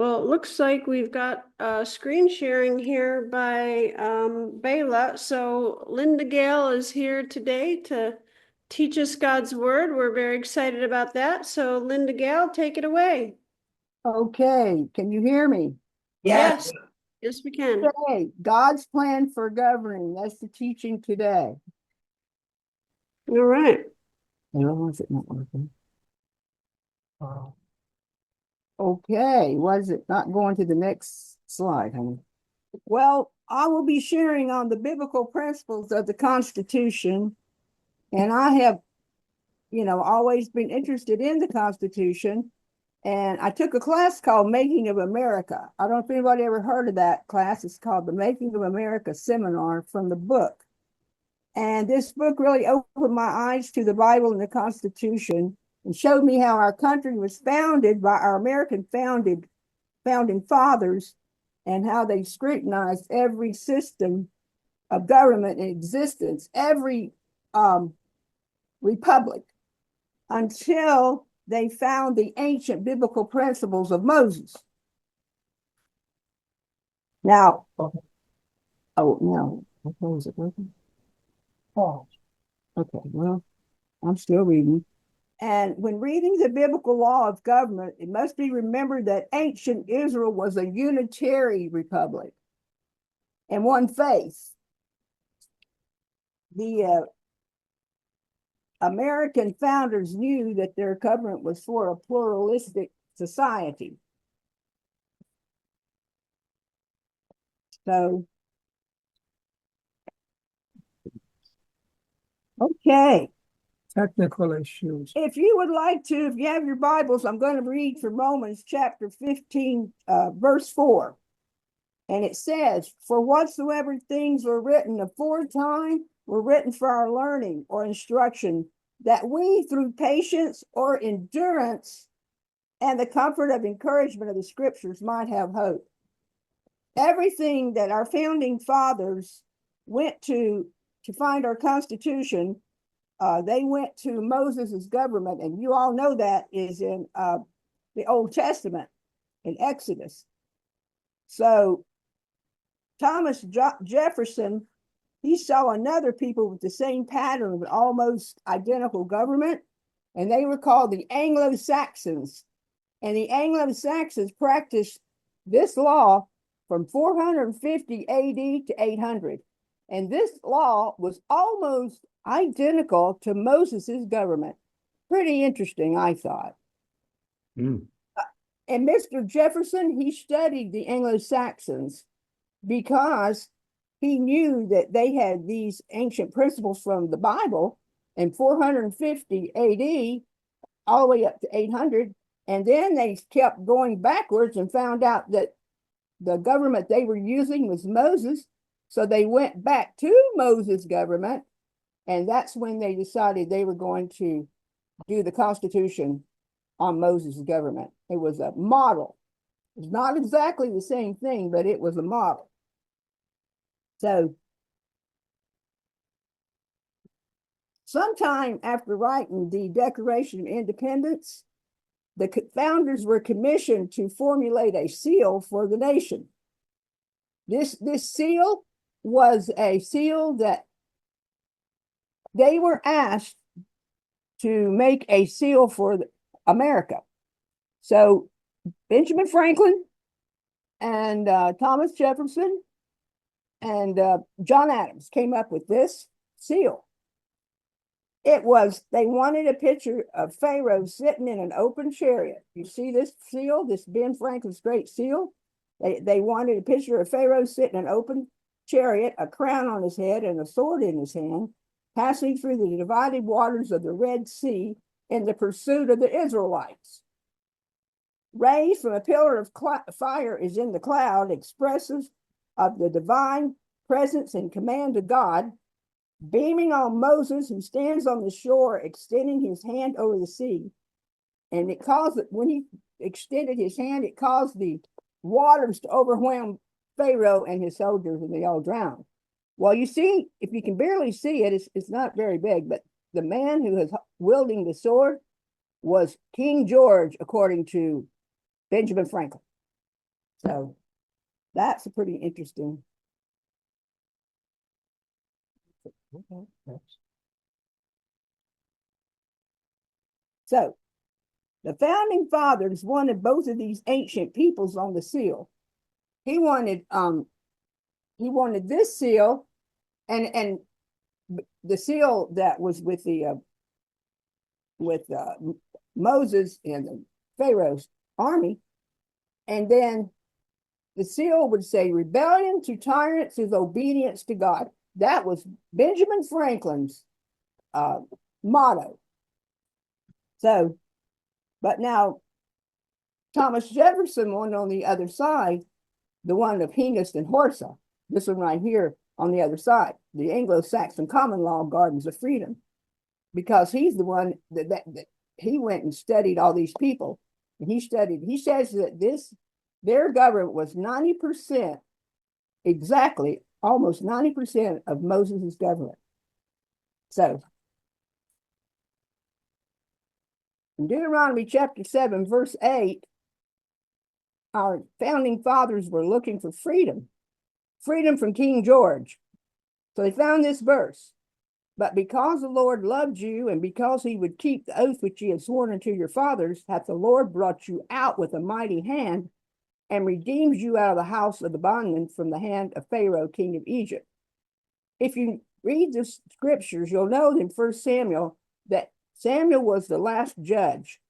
Well, it looks like we've got screen sharing here by Bela. So Linda Gale is here today to teach us God's word. We're very excited about that. So Linda Gale, take it away. Okay, can you hear me? Yes, yes, we can. Okay, God's plan for governing. That's the teaching today. All right. Why is it not working? Okay, why is it not going to the next slide, honey? Well, I will be sharing on the biblical principles of the Constitution, and I have, always been interested in the Constitution. And I took a class called Making of America. I don't know if anybody ever heard of that class. It's called the Making of America seminar from the book. And this book really opened my eyes to the Bible and the Constitution and showed me how our country was founded by our American founding fathers and how they scrutinized every system of government in existence, every republic, until they found the ancient biblical principles of Moses. Now, oh no, okay, is it working? Oh, okay, well, I'm still reading. And when reading the biblical law of government, it must be remembered that ancient Israel was a unitary republic and one faith. The American founders knew that their government was for a pluralistic society. So, okay. Technical issues. If you would like to, if you have your Bibles, I'm going to read from Romans chapter 15, verse 4. And it says, "For whatsoever things were written aforetime were written for our learning or instruction, that we through patience or endurance and the comfort of encouragement of the scriptures might have hope." Everything that our founding fathers went to find our Constitution, they went to Moses's government, and you all know that is in the Old Testament, in Exodus. So Thomas Jefferson, he saw another people with the same pattern of almost identical government, and they were called the Anglo-Saxons. And the Anglo-Saxons practiced this law from 450 AD to 800. And this law was almost identical to Moses's government. Pretty interesting, I thought. And Mr. Jefferson, he studied the Anglo-Saxons because he knew that they had these ancient principles from the Bible in 450 AD all the way up to 800. And then they kept going backwards and found out that the government they were using was Moses. So they went back to Moses' government. And that's when they decided they were going to do the Constitution on Moses' government. It was a model. It's not exactly the same thing, but it was a model. So sometime after writing the Declaration of Independence, the founders were commissioned to formulate a seal for the nation. This seal was a seal that they were asked to make a seal for America. So Benjamin Franklin and Thomas Jefferson and John Adams came up with this seal. They wanted a picture of Pharaoh sitting in an open chariot. You see this seal, this Ben Franklin's Great Seal? They wanted a picture of Pharaoh sitting in an open chariot, a crown on his head and a sword in his hand, passing through the divided waters of the Red Sea in the pursuit of the Israelites. Rays from a pillar of fire is in the cloud, expressive of the divine presence and command of God, beaming on Moses, who stands on the shore, extending his hand over the sea. And when he extended his hand, it caused the waters to overwhelm Pharaoh and his soldiers, and they all drowned. Well, you see, if you can barely see it, it's not very big, but the man who was wielding the sword was King George, according to Benjamin Franklin. So that's a pretty interesting. So the founding fathers wanted both of these ancient peoples on the seal. He wanted this seal and the seal that was with the Moses and the Pharaoh's army, and then the seal would say rebellion to tyrants is obedience to God. That was Benjamin Franklin's motto. So, but now Thomas Jefferson wanted on the other side, the one of Hengist and Horsa, this one right here on the other side, the Anglo-Saxon common law gardens of freedom, because he's the one that he went and studied all these people. And he says that their government was 90%, exactly, almost 90% of Moses' government. So, in Deuteronomy chapter 7, verse 8, our founding fathers were looking for freedom from King George. So they found this verse. But because the Lord loved you, and because he would keep the oath which he had sworn unto your fathers, hath the Lord brought you out with a mighty hand, and redeemed you out of the house of the bondman from the hand of Pharaoh, king of Egypt. If you read the scriptures, you'll know in 1 Samuel that Samuel was the last judge.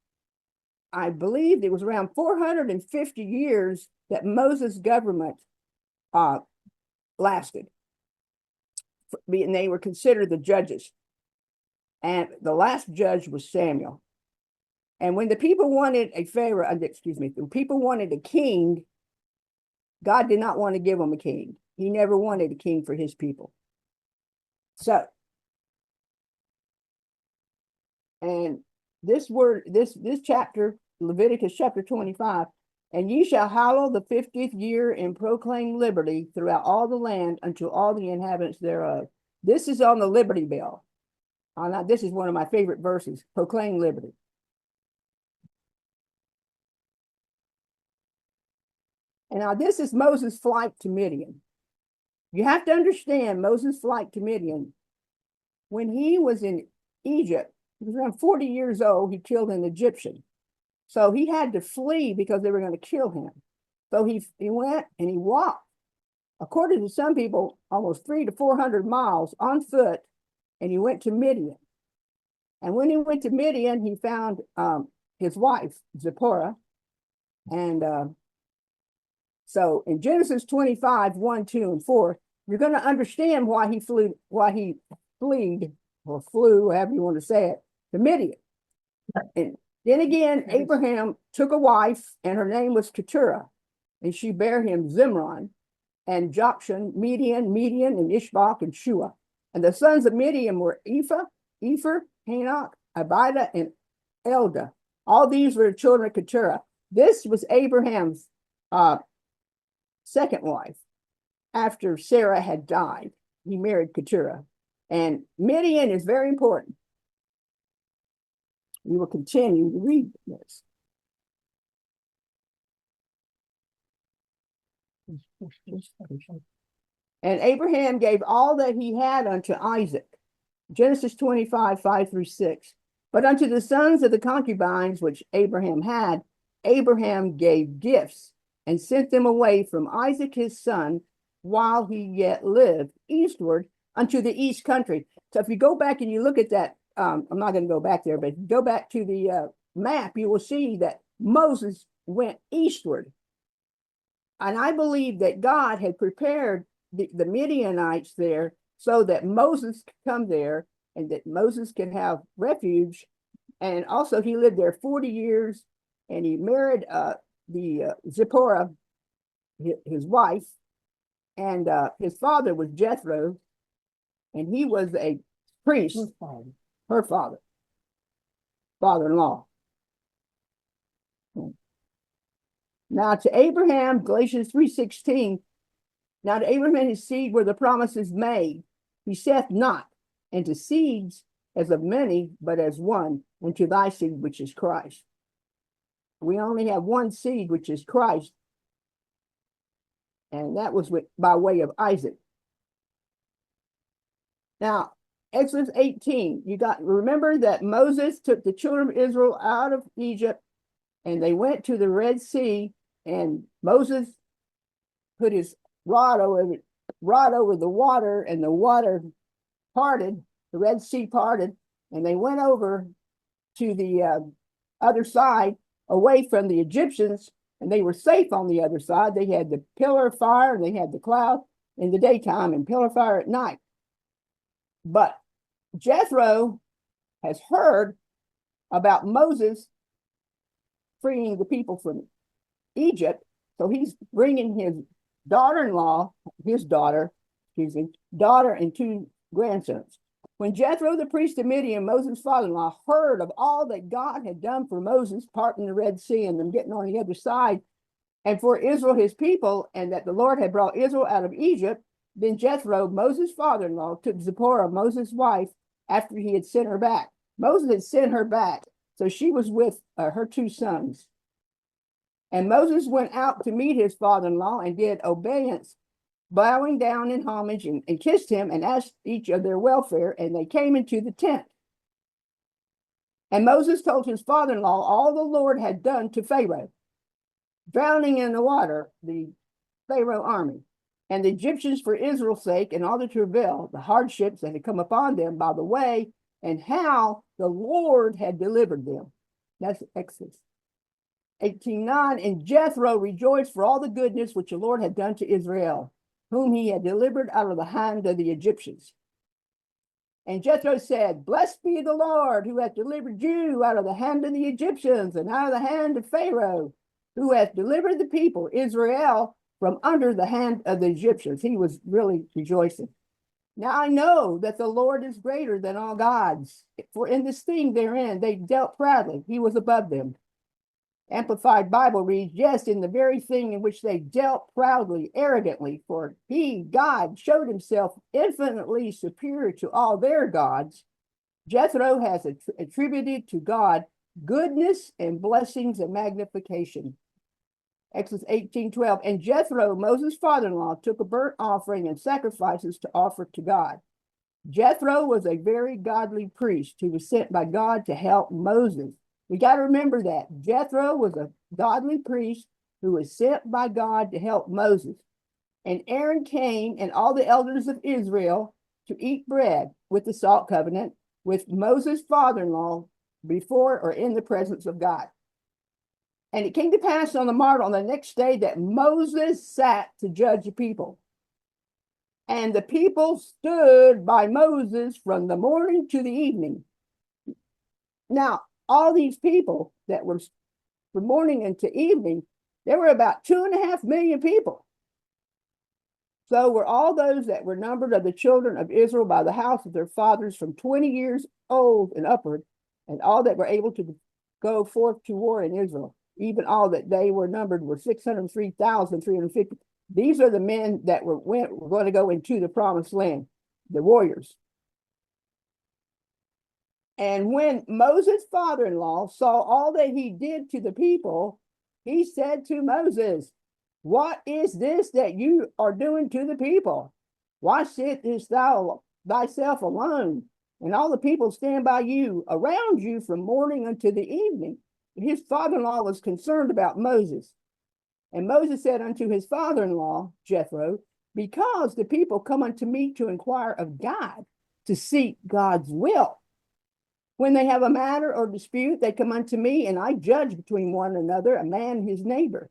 I believe it was around 450 years that Moses' government lasted. And they were considered the judges. And the last judge was Samuel. And when the people wanted the people wanted a king, God did not want to give them a king. He never wanted a king for his people. So, and this chapter, Leviticus chapter 25, and ye shall hallow the 50th year and proclaim liberty throughout all the land unto all the inhabitants thereof. This is on the Liberty Bell. This is one of my favorite verses, proclaim liberty. And now this is Moses' flight to Midian. You have to understand Moses' flight to Midian. When he was in Egypt, he was around 40 years old, he killed an Egyptian. So he had to flee because they were going to kill him. So he went and he walked, according to some people, almost 300 to 400 miles on foot, and he went to Midian. And when he went to Midian, he found his wife, Zipporah. And so in Genesis 25, 1, 2, and 4, you're going to understand why he flew, however you want to say it, to Midian. And then again, Abraham took a wife, and her name was Keturah, and she bare him Zimron, and Jokshan, Median, and Ishbak, and Shua. And the sons of Midian were Ephah, Hanok, Abida, and Eldah. All these were the children of Keturah. This was Abraham's second wife. After Sarah had died, he married Keturah. And Midian is very important. We will continue to read this. And Abraham gave all that he had unto Isaac. Genesis 25, 5 through 6. But unto the sons of the concubines which Abraham had, Abraham gave gifts and sent them away from Isaac his son while he yet lived eastward unto the east country. So if you go back and you look at that, I'm not going to go back there, but if you go back to the map, you will see that Moses went eastward. And I believe that God had prepared the Midianites there so that Moses could come there and that Moses could have refuge. And also he lived there 40 years and he married the Zipporah, his wife, and his father was Jethro, and he was a priest, her father-in-law. Now to Abraham, Galatians 3:16, now to Abraham and his seed were the promises made. He saith not, and to seeds as of many, but as one, and to thy seed, which is Christ. We only have one seed, which is Christ. And that was by way of Isaac. Now, Exodus 18, remember that Moses took the children of Israel out of Egypt and they went to the Red Sea, and Moses put his rod over the water, and the water parted, the Red Sea parted, and they went over to the other side away from the Egyptians, and they were safe on the other side. They had the pillar of fire and they had the cloud in the daytime and pillar of fire at night. But Jethro has heard about Moses freeing the people from Egypt, so he's bringing his daughter, and two grandsons. When Jethro, the priest of Midian, Moses' father-in-law, heard of all that God had done for Moses, parting the Red Sea and them getting on the other side, and for Israel, his people, and that the Lord had brought Israel out of Egypt, then Jethro, Moses' father-in-law, took Zipporah, Moses' wife, after he had sent her back. Moses had sent her back, so she was with her two sons. And Moses went out to meet his father-in-law and did obeisance, bowing down in homage, and kissed him and asked each of their welfare, and they came into the tent. And Moses told his father-in-law all the Lord had done to Pharaoh, drowning in the water the Pharaoh army, and the Egyptians for Israel's sake, and all the travail, the hardships that had come upon them by the way, and how the Lord had delivered them. That's Exodus 18:9. And Jethro rejoiced for all the goodness which the Lord had done to Israel, whom he had delivered out of the hand of the Egyptians. And Jethro said, Blessed be the Lord, who hath delivered you out of the hand of the Egyptians, and out of the hand of Pharaoh, who hath delivered the people, Israel, from under the hand of the Egyptians. He was really rejoicing. Now I know that the Lord is greater than all gods, for in this thing therein they dealt proudly. He was above them. Amplified Bible reads, yes, in the very thing in which they dealt proudly, arrogantly, for he, God, showed himself infinitely superior to all their gods. Jethro has attributed to God goodness and blessings and magnification. Exodus 18:12. And Jethro, Moses' father-in-law, took a burnt offering and sacrifices to offer to God. Jethro was a very godly priest who was sent by God to help Moses. We got to remember that. Jethro was a godly priest who was sent by God to help Moses. And Aaron came and all the elders of Israel to eat bread with the salt covenant with Moses' father-in-law before or in the presence of God. And it came to pass on the morrow, on the next day, that Moses sat to judge the people. And the people stood by Moses from the morning to the evening. Now, all these people that were from morning into evening, there were about 2.5 million people. So were all those that were numbered of the children of Israel by the house of their fathers from 20 years old and upward, and all that were able to go forth to war in Israel. Even all that they were numbered were 603,350. These are the men that were going to go into the promised land, the warriors. And when Moses' father-in-law saw all that he did to the people, he said to Moses, what is this that you are doing to the people? Why sittest thou thyself alone, and all the people stand by you, around you from morning unto the evening? His father-in-law was concerned about Moses. And Moses said unto his father-in-law, Jethro, because the people come unto me to inquire of God, to seek God's will. When they have a matter or dispute, they come unto me, and I judge between one another, a man and his neighbor.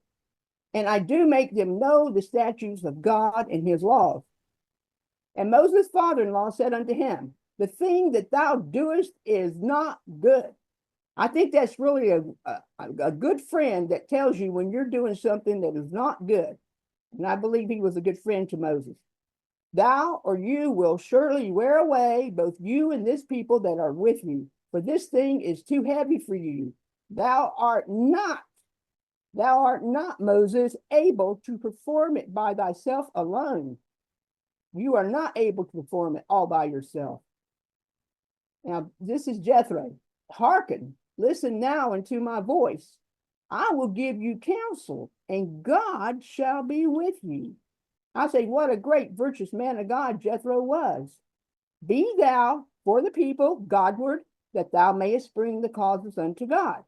And I do make them know the statutes of God and his laws. And Moses' father-in-law said unto him, the thing that thou doest is not good. I think that's really a good friend that tells you when you're doing something that is not good. And I believe he was a good friend to Moses. Thou or you will surely wear away, both you and this people that are with you, for this thing is too heavy for you. Thou art not, Moses, able to perform it by thyself alone. You are not able to perform it all by yourself. Now, this is Jethro. Hearken, listen now unto my voice. I will give you counsel, and God shall be with you. I say, what a great virtuous man of God Jethro was. Be thou for the people Godward, that thou mayest bring the causes unto God.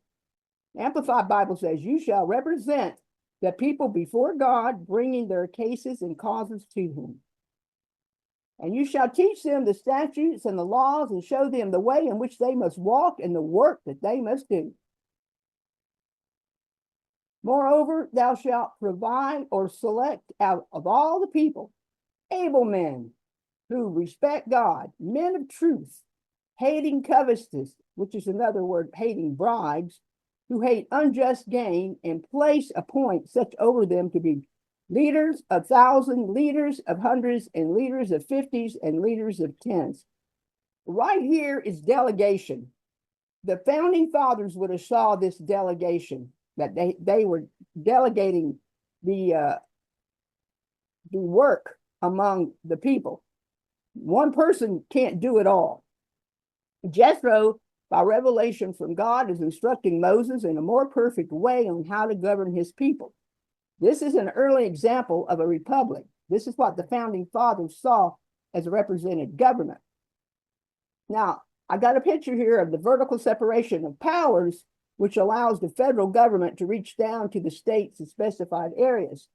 Amplified Bible says, you shall represent the people before God, bringing their cases and causes to him. And you shall teach them the statutes and the laws, and show them the way in which they must walk and the work that they must do. Moreover, thou shalt provide or select out of all the people able men who respect God, men of truth, hating covetousness, which is another word, hating bribes, who hate unjust gain, and appoint such over them to be leaders of thousands, leaders of hundreds, and leaders of fifties, and leaders of tens. Right here is delegation. The founding fathers would have saw this delegation, that they were delegating the work among the people. One person can't do it all. Jethro, by revelation from God, is instructing Moses in a more perfect way on how to govern his people. This is an early example of a republic. This is what the founding fathers saw as a represented government. Now, I got a picture here of the vertical separation of powers, which allows the federal government to reach down to the states in specified areas.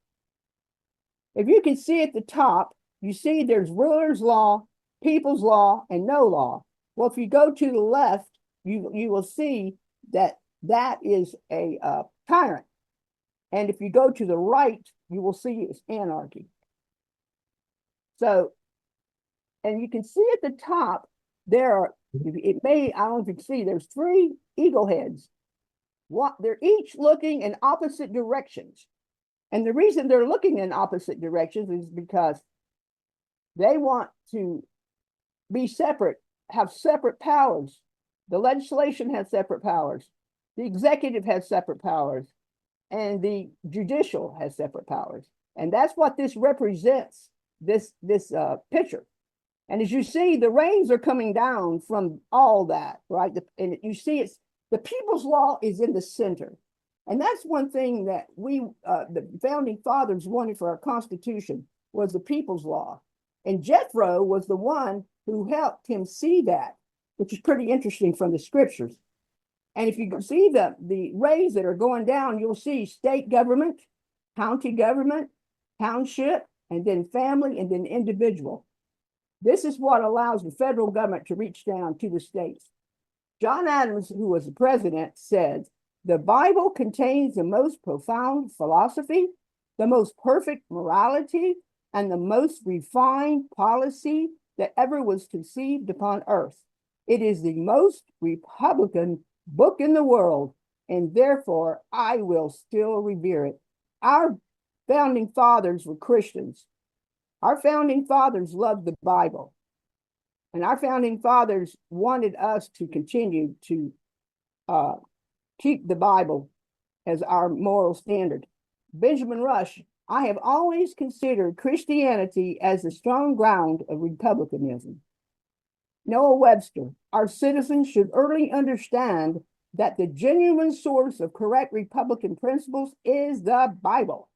If you can see at the top, you see there's ruler's law, people's law, and no law. Well, if you go to the left, you will see that is a tyrant. And if you go to the right, you will see it's anarchy. So, and you can see at the top, I don't know if you can see, there's 3 eagle heads. They're each looking in opposite directions. And the reason they're looking in opposite directions is because they want to be separate, have separate powers. The legislation has separate powers. The executive has separate powers. And the judicial has separate powers. And that's what this represents, this picture. And as you see, the rains are coming down from all that, right? And you see the people's law is in the center. And that's one thing that the founding fathers wanted for our Constitution, was the people's law. And Jethro was the one who helped him see that, which is pretty interesting from the scriptures. And if you can see the rays that are going down, you'll see state government, county government, township, and then family, and then individual. This is what allows the federal government to reach down to the states. John Adams, who was the president, said, the Bible contains the most profound philosophy, the most perfect morality, and the most refined policy that ever was conceived upon earth. It is the most Republican book in the world, and therefore I will still revere it. Our founding fathers were Christians. Our founding fathers loved the Bible. And our founding fathers wanted us to continue to keep the Bible as our moral standard. Benjamin Rush, I have always considered Christianity as the strong ground of republicanism. Noah Webster, our citizens should early understand that the genuine source of correct Republican principles is the Bible.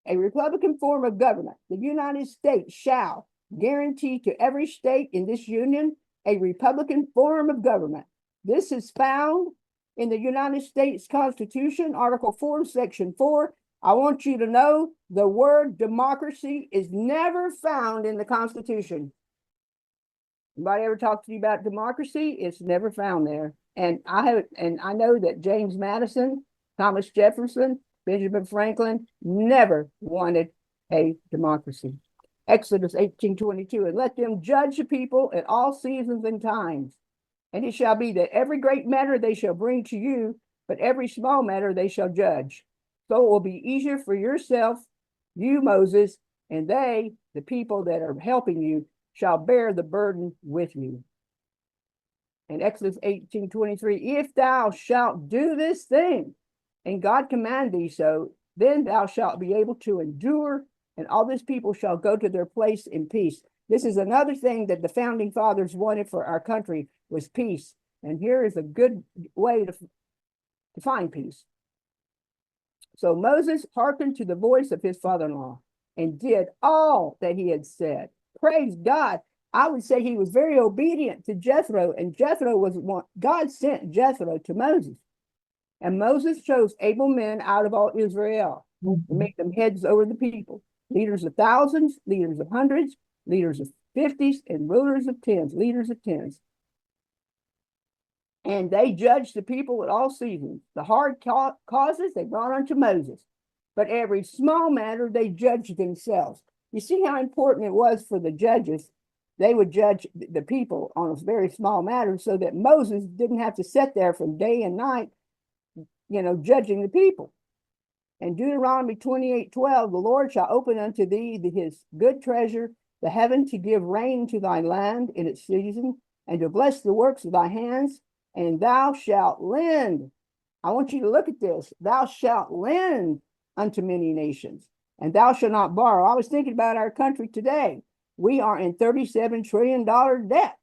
A Republican form of government, the United States shall guarantee to every state in this union a Republican form of government. This is found in the United States Constitution, Article 4, Section 4. I want you to know the word democracy is never found in the Constitution. Anybody ever talk to you about democracy? It's never found there. And I know that James Madison, Thomas Jefferson, Benjamin Franklin never wanted a democracy. Exodus 18:22, and let them judge the people at all seasons and times. And it shall be that every great matter they shall bring to you, but every small matter they shall judge. So it will be easier for yourself, you, Moses, and they, the people that are helping you, shall bear the burden with you. In Exodus 18:23, if thou shalt do this thing, and God command thee so, then thou shalt be able to endure, and all this people shall go to their place in peace. This is another thing that the founding fathers wanted for our country, was peace. And here is a good way to find peace. So Moses hearkened to the voice of his father-in-law, and did all that he had said. Praise God. I would say he was very obedient to Jethro, and Jethro was one. God sent Jethro to Moses, and Moses chose able men out of all Israel and made them heads over the people, leaders of thousands, leaders of hundreds, leaders of fifties, and rulers of tens, leaders of tens. And they judged the people at all seasons. The hard causes they brought unto Moses, but every small matter they judged themselves. You see how important it was for the judges. They would judge the people on a very small matter so that Moses didn't have to sit there from day and night, judging the people. And Deuteronomy 28:12, the Lord shall open unto thee his good treasure, the heaven, to give rain to thy land in its season, and to bless the works of thy hands, and thou shalt lend. I want you to look at this. Thou shalt lend unto many nations, and thou shalt not borrow. I was thinking about our country today. We are in $37 trillion debt.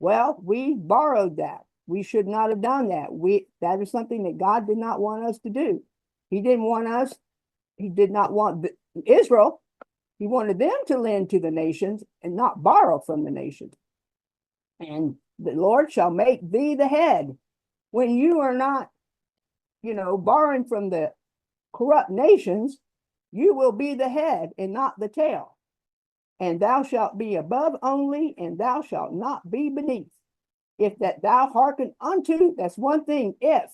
Well, we borrowed that. We should not have done that. That is something that God did not want us to do. He did not want Israel. He wanted them to lend to the nations and not borrow from the nations. And the Lord shall make thee the head. When you are not, borrowing from the corrupt nations, you will be the head and not the tail. And thou shalt be above only, and thou shalt not be beneath. If that thou hearken unto, that's one thing, if,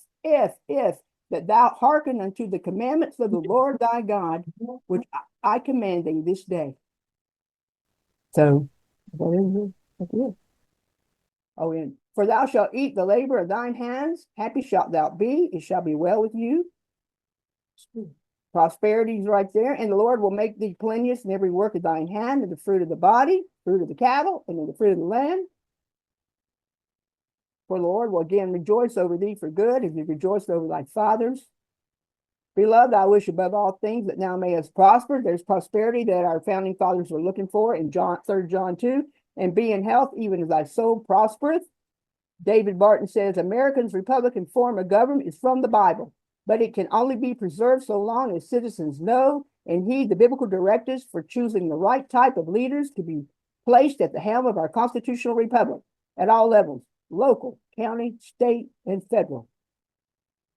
that thou hearken unto the commandments of the Lord thy God, which I command thee this day. So, what is it? Oh, and for thou shalt eat the labor of thine hands, happy shalt thou be, it shall be well with you. Prosperity is right there, and the Lord will make thee plenteous in every work of thine hand, and the fruit of the body, fruit of the cattle, and in the fruit of the land. For the Lord will again rejoice over thee for good, as he rejoiced over thy fathers. Beloved, I wish above all things that thou mayest prosper. There's prosperity that our founding fathers were looking for in 3 John 2, and be in health even as thy soul prospereth. David Barton says, Americans' Republican form of government is from the Bible, but it can only be preserved so long as citizens know and heed the biblical directives for choosing the right type of leaders to be placed at the helm of our constitutional republic at all levels, local, county, state, and federal.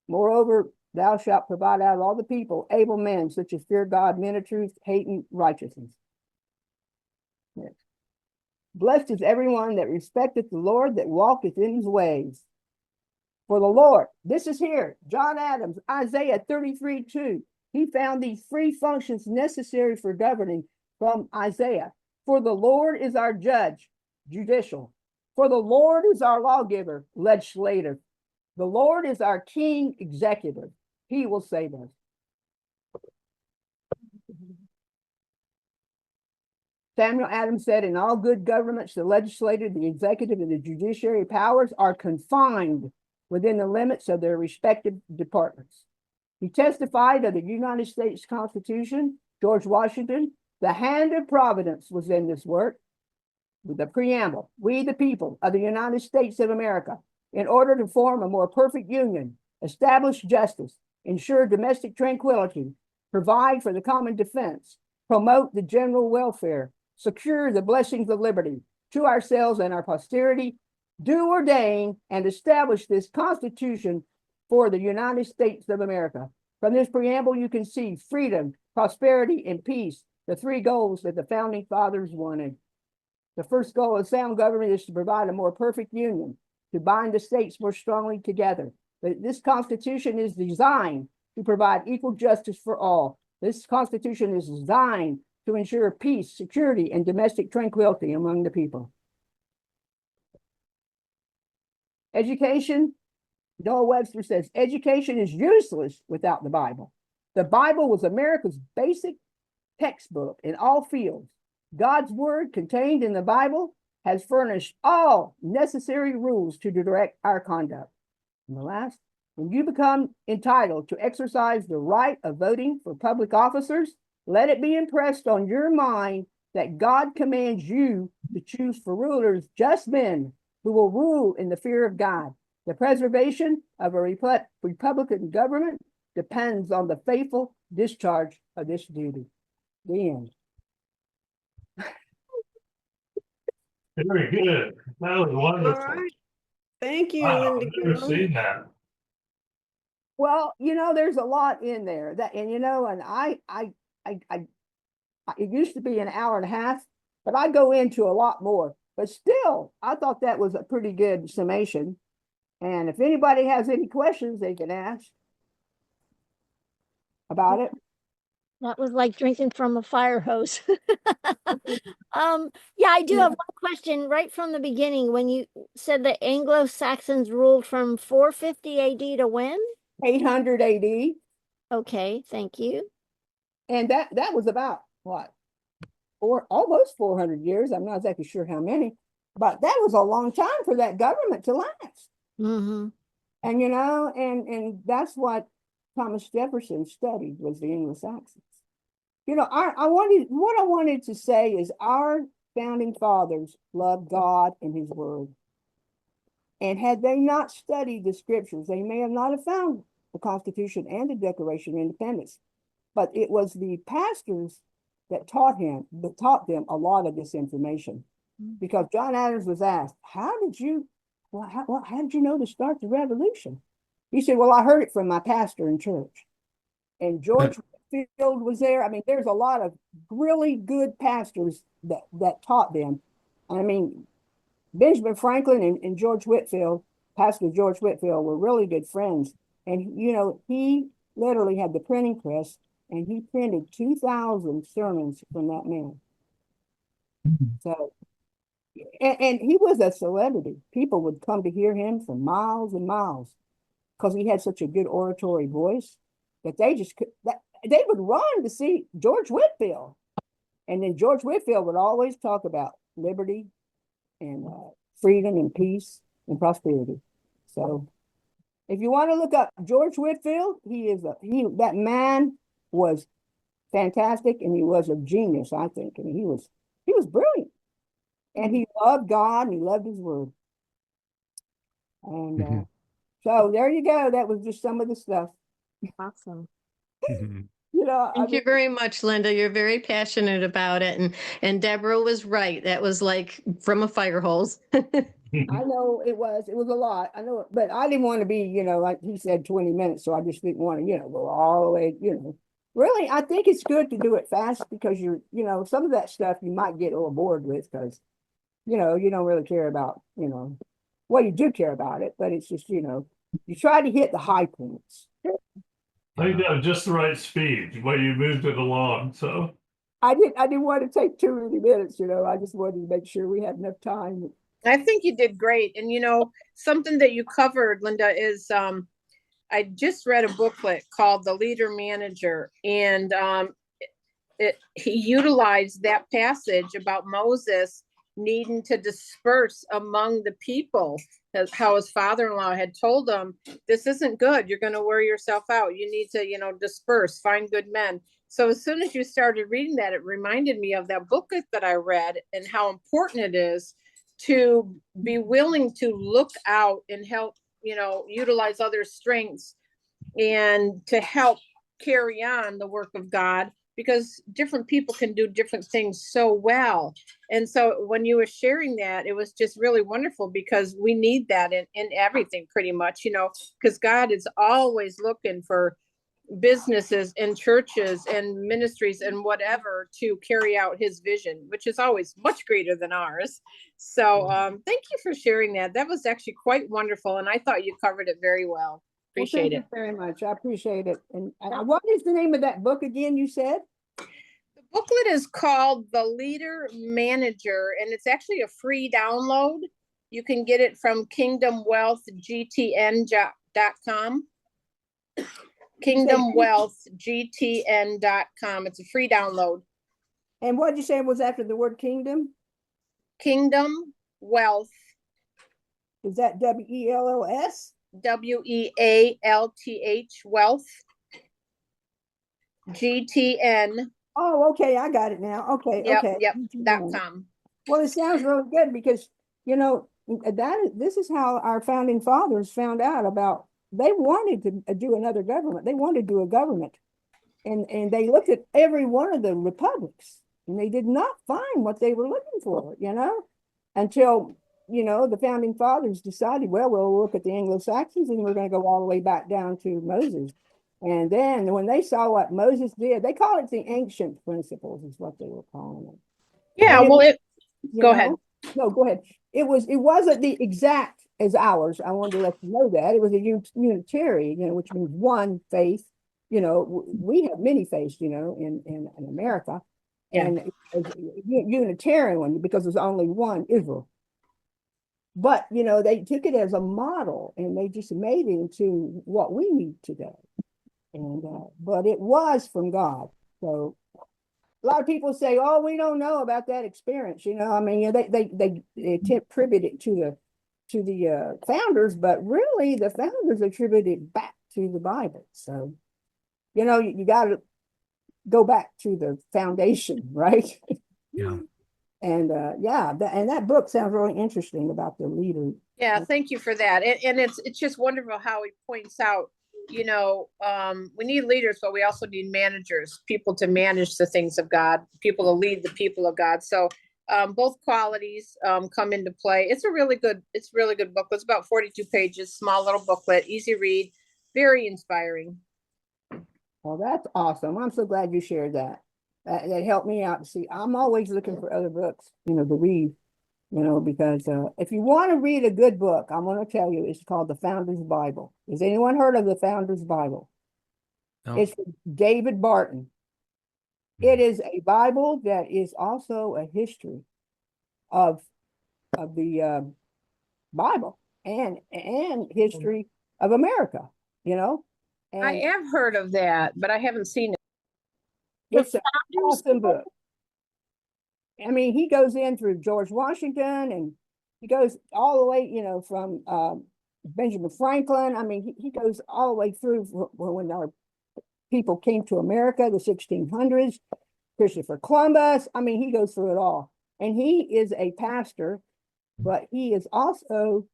Moreover, thou shalt provide out of all the people able men, such as fear God, men of truth, hating righteousness. Yes. Blessed is everyone that respecteth the Lord, that walketh in his ways. For the Lord, this is here, John Adams, Isaiah 33:2. He found these three functions necessary for governing from Isaiah. For the Lord is our judge, judicial. For the Lord is our lawgiver, legislative. The Lord is our king, executive. He will save us. Samuel Adams said, in all good governments, the legislative, the executive, and the judiciary powers are confined within the limits of their respective departments. He testified of the United States Constitution, George Washington, the hand of providence was in this work. With the preamble, we the people of the United States of America, in order to form a more perfect union, establish justice, ensure domestic tranquility, provide for the common defense, promote the general welfare, secure the blessings of liberty to ourselves and our posterity, do ordain and establish this Constitution for the United States of America. From this preamble, you can see freedom, prosperity, and peace, the three goals that the founding fathers wanted. The first goal of sound government is to provide a more perfect union, to bind the states more strongly together. But this Constitution is designed to provide equal justice for all. This Constitution is designed to ensure peace, security, and domestic tranquility among the people. Education, Noah Webster says, education is useless without the Bible. The Bible was America's basic textbook in all fields. God's word contained in the Bible has furnished all necessary rules to direct our conduct. And the last, when you become entitled to exercise the right of voting for public officers, let it be impressed on your mind that God commands you to choose for rulers just men who will rule in the fear of God. The preservation of a Republican government depends on the faithful discharge of this duty. The end. Very good. That was All wonderful. right. Thank you, Wow, Linda I've never Gail. seen that. Well, there's a lot in there that, and and it used to be an hour and a half, but I go into a lot more. But still, I thought that was a pretty good summation. And if anybody has any questions, they can ask about it. That was like drinking from a fire hose. Yeah, I do have one question right from the beginning. When you said the Anglo-Saxons ruled from 450 AD to when? 800 AD, Okay, thank you. and that was about what, almost 400 years. I'm not exactly sure how many, but that was a long time for that government to last. Mm-hmm. And and that's what Thomas Jefferson studied, was the Anglo-Saxons. What I wanted to say is our founding fathers loved God and his word. And had they not studied the scriptures, they may have not have found the Constitution and the Declaration of Independence. But it was the pastors that taught them a lot of this information. Because John Adams was asked, how did you know to start the revolution? He said, well, I heard it from my pastor in church. And George Whitefield was there. I mean, there's a lot of really good pastors that taught them. I mean, Benjamin Franklin and George Whitefield, Pastor George Whitefield, were really good friends. And he literally had the printing press, and he printed 2,000 sermons from that man. So, and he was a celebrity. People would come to hear him for miles and miles because he had such a good oratory voice that they would run to see George Whitefield. And then George Whitefield would always talk about liberty and freedom and peace and prosperity. So if you want to look up George Whitefield, that man was fantastic, and he was a genius, I think. I mean, he was brilliant. And he loved God and he loved his word. And so there you go. That was just some of the stuff. Awesome. Thank you very much, Linda. You're very passionate about it. And Deborah was right. That was like from a fire hose. I know it was a lot. I know it, but I didn't want to be, like he said, 20 minutes. So I just didn't want to, go all the way, Really, I think it's good to do it fast because some of that stuff you might get a little bored with because, you don't really care about, well, you do care about it, but it's just, you try to hit the high points. I think that was just the right speed, the way you moved it along. So I didn't want to take too many minutes, I just wanted to make sure we had enough time. I think you did great. And something that you covered, Linda, is I just read a booklet called The Leader Manager, and he utilized that passage about Moses needing to disperse among the people, how his father-in-law had told him, this isn't good, you're going to wear yourself out, you need to disperse, find good men. So as soon as you started reading that, it reminded me of that booklet that I read and how important it is to be willing to look out and help, utilize other strengths and to help carry on the work of God, because different people can do different things so well. And so when you were sharing that, it was just really wonderful because we need that in everything pretty much, because God is always looking for businesses and churches and ministries and whatever to carry out his vision, which is always much greater than ours. So thank you for sharing that. That was actually quite wonderful. And I thought you covered it very well. Appreciate Thank it. you very much. I appreciate it. And what is the name of that book again, you said? The booklet is called The Leader Manager, and it's actually a free download. You can get it from kingdomwealthgtn.com. kingdomwealthgtn.com. It's a free download. And what did you say was after the word kingdom? Kingdom Wealth. Is that WELLS? WEALTH Wealth. GTN. Oh, okay, I got it now. Okay, okay. .com. Well, it sounds really good because this is how our founding fathers found out about. They wanted to do another government. They wanted to do a government, and they looked at every one of the republics, and they did not find what they were looking for. until, the founding fathers decided, well, we'll look at the Anglo-Saxons and we're going to go all the way back down to Moses. And then when they saw what Moses did, they call it the ancient principles is what they were calling it. Yeah, And well, go know, ahead. No, go ahead. It wasn't the exact as ours. I wanted to let you know that. It was a unitary, which means one faith. We have many faiths, in America. Yeah. And it's a Unitarian one because there's only one Israel. But, they took it as a model and they just made it into what we need today. And, but it was from God. So a lot of people say, "Oh, we don't know about that experience." I mean, they attribute it to the founders, but really the founders attribute it back to the Bible. So, you got to go back to the foundation, right? Yeah. And and that book sounds really interesting about the leader. Yeah, thank you for that. And it's just wonderful how he points out, we need leaders, but we also need managers, people to manage the things of God, people to lead the people of God. So both qualities come into play. It's really good book. It's about 42 pages, small little booklet, easy read, very inspiring. Well, that's awesome. I'm so glad you shared that. That helped me out to see. I'm always looking for other books, to read, because if you want to read a good book, I'm going to tell you, it's called The Founder's Bible. Has anyone heard of The Founder's Bible? No. It's David Barton. It is a Bible that is also a history of the Bible and history of America, And I have heard of that, but I haven't seen it. it's an awesome book. I mean, he goes in through George Washington and he goes all the way, from Benjamin Franklin. I mean, he goes all the way through when our people came to America, the 1600s, Christopher Columbus. I mean, he goes through it all. And he is a pastor, but he has also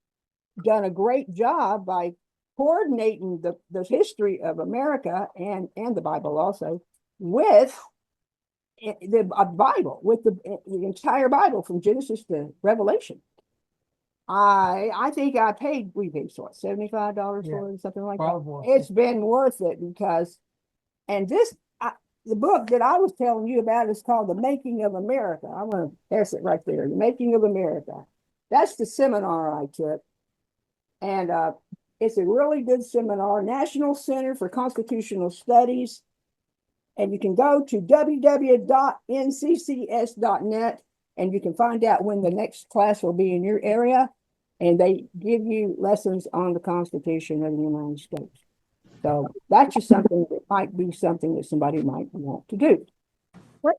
done a great job by coordinating the history of America and the Bible also with the Bible, with the entire Bible from Genesis to Revelation. I think we paid what, $75 for it, something like that. It's been worth it because, and the book that I was telling you about is called The Making of America. I want to pass it right there. The Making of America. That's the seminar I took. And it's a really good seminar, National Center for Constitutional Studies. And you can go to www.nccs.net and you can find out when the next class will be in your area. And they give you lessons on the Constitution of the United States. So that's just something that might be something that somebody might want to do.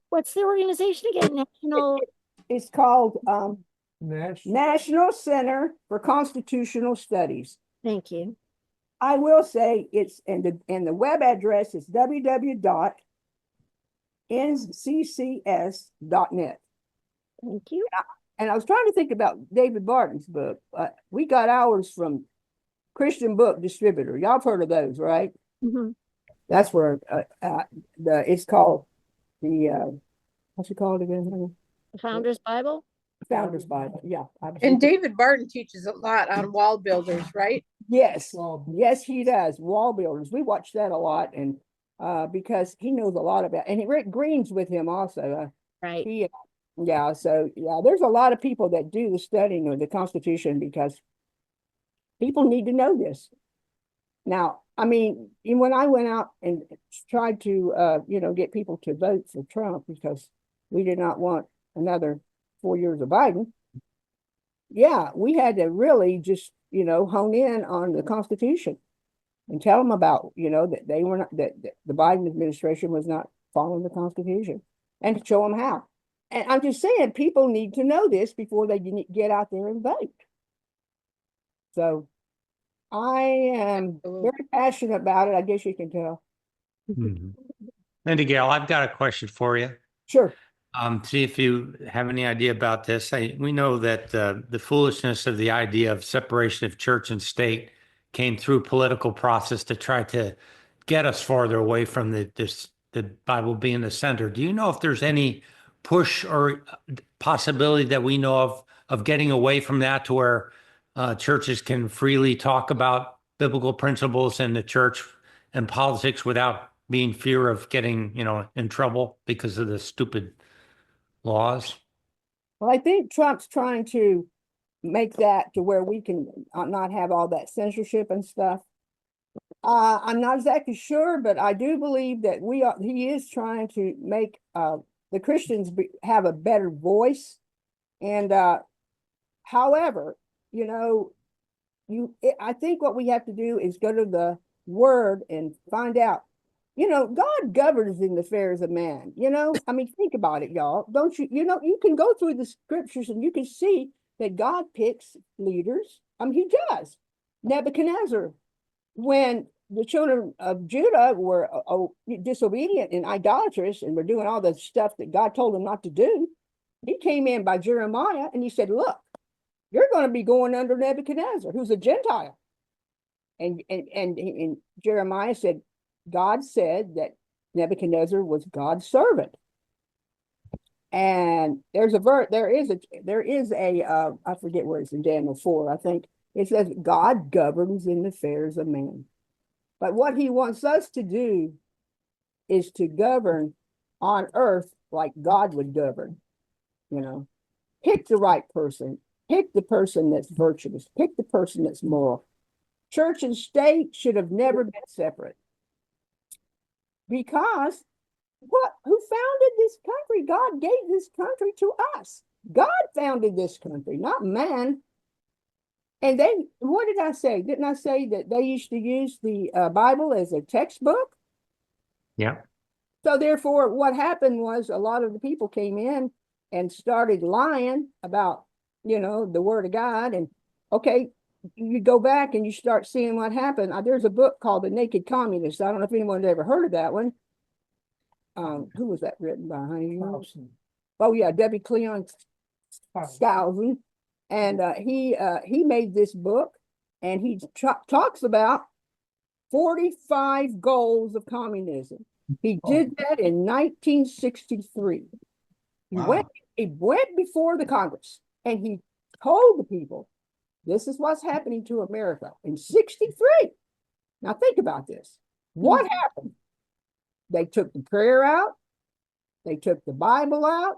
What's the organization again? National. It's called National. National Center for Constitutional Studies. Thank you. I will say it's and the web address is www.nccs.net. Thank you. And I was trying to think about David Barton's book. We got ours from Christian Book Distributor. Y'all have heard of those, right? Mm-hmm. That's where it's called what's it called again? The Founder's Bible. Founder's Bible. Yeah. And David Barton teaches a lot on wall builders, right? Yes. Yes, he does. Wall builders. We watch that a lot, and because he knows a lot about, and Rick Green's with him also. Right. So there's a lot of people that do the studying of the Constitution because people need to know this. Now, I mean, when I went out and tried to, get people to vote for Trump because we did not want another 4 years of Biden. Yeah, we had to really just, hone in on the Constitution and tell them about, that they were not, that the Biden administration was not following the Constitution and show them how. And I'm just saying, people need to know this before they get out there and vote. So I am very passionate about it. I guess you can tell. Mm-hmm. Linda Gail, I've got a question for you. Sure. See if you have any idea about this. We know that the foolishness of the idea of separation of church and state came through political process to try to get us farther away from the Bible being the center. Do you know if there's any push or possibility that we know of getting away from that to where churches can freely talk about biblical principles in the church and politics without being fear of getting, in trouble because of the stupid laws? Well, I think Trump's trying to make that to where we can not have all that censorship and stuff. I'm not exactly sure, but I do believe that he is trying to make the Christians have a better voice. And however, I think what we have to do is go to the Word and find out. God governs in the affairs of man. I mean, think about it, y'all. Don't you? You can go through the scriptures and you can see that God picks leaders. I mean, he does. Nebuchadnezzar, when the children of Judah were disobedient and idolatrous and were doing all the stuff that God told them not to do, he came in by Jeremiah and he said, look, you're going to be going under Nebuchadnezzar, who's a Gentile. And Jeremiah said, God said that Nebuchadnezzar was God's servant. And there is a I forget where it's in Daniel 4, I think. It says God governs in the affairs of man. But what he wants us to do is to govern on earth like God would govern. Pick the right person, pick the person that's virtuous, pick the person that's moral. Church and state should have never been separate. Because who founded this country? God gave this country to us. God founded this country, not man. And what did I say? Didn't I say that they used to use the Bible as a textbook? Yeah. So therefore, what happened was a lot of the people came in and started lying about, the Word of God. And okay, you go back and you start seeing what happened. There's a book called The Naked Communist. I don't know if anyone's ever heard of that one. Who was that written by? Honey? Oh yeah, Debbie Cleon Skousen. And he made this book, and he talks about 45 goals of communism. He did that in 1963. He went before the Congress, and he told the people, this is what's happening to America in 63. Now think about this. What happened? They took the prayer out. They took the Bible out.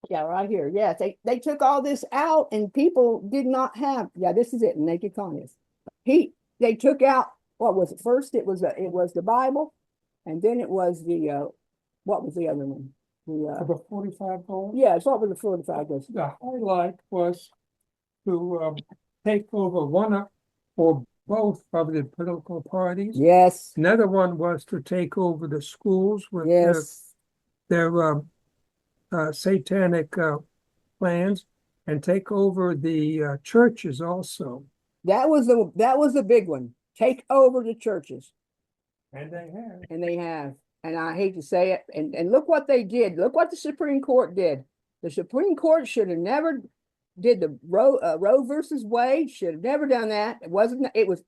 Yeah, right here. Yes, they took all this out, and people did not have. Yeah, this is it. Naked Communist. They took out, what was it? First, it was the Bible, and then it was the what was the other one? The 45 goals? Yeah, what was the 45 goals? The highlight was to take over one or both of the political parties. Yes. Another one was to take over the schools with their satanic plans, and take over the churches also. That was the big one. Take over the churches. And they have. And they have. And I hate to say it. And look what they did. Look what the Supreme Court did. The Supreme Court should have never did the Roe versus Wade. Should have never done that. It was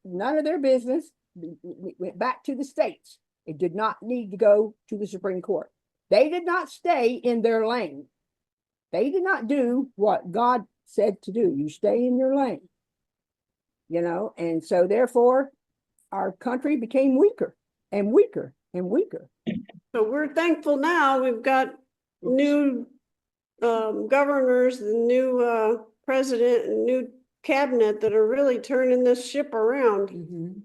none of their business. It went back to the states. It did not need to go to the Supreme Court. They did not stay in their lane. They did not do what God said to do. You stay in your lane. And so therefore our country became weaker and weaker and weaker. So we're thankful now we've got new governors, the new president and new cabinet that are really turning this ship around.